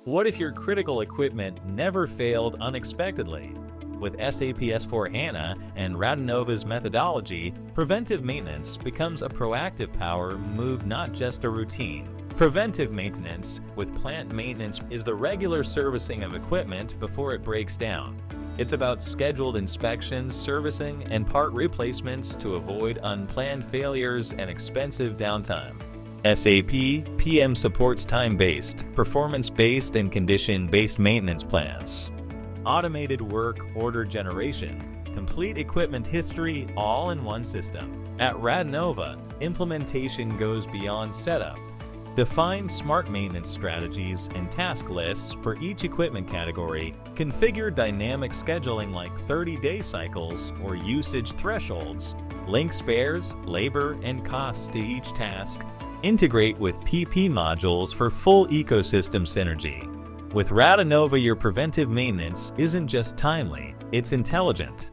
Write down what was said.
What if your critical equipment never failed unexpectedly? With SAP S/4HANA and Radinnova's methodology, preventive maintenance becomes a proactive power move, not just a routine. Preventive maintenance with plant maintenance is the regular servicing of equipment before it breaks down. It's about scheduled inspections, servicing, and part replacements to avoid unplanned failures and expensive downtime. SAP PM supports time-based, performance-based, and condition-based maintenance plans. Automated work order generation, complete equipment history, all in one system. At Radinnova, implementation goes beyond setup. Define smart maintenance strategies and task lists for each equipment category. Configure dynamic scheduling like 30-day cycles or usage thresholds. Link spares, labor, and costs to each task. Integrate with PP modules for full ecosystem synergy. With Radinnova, your preventive maintenance isn't just timely, it's intelligent.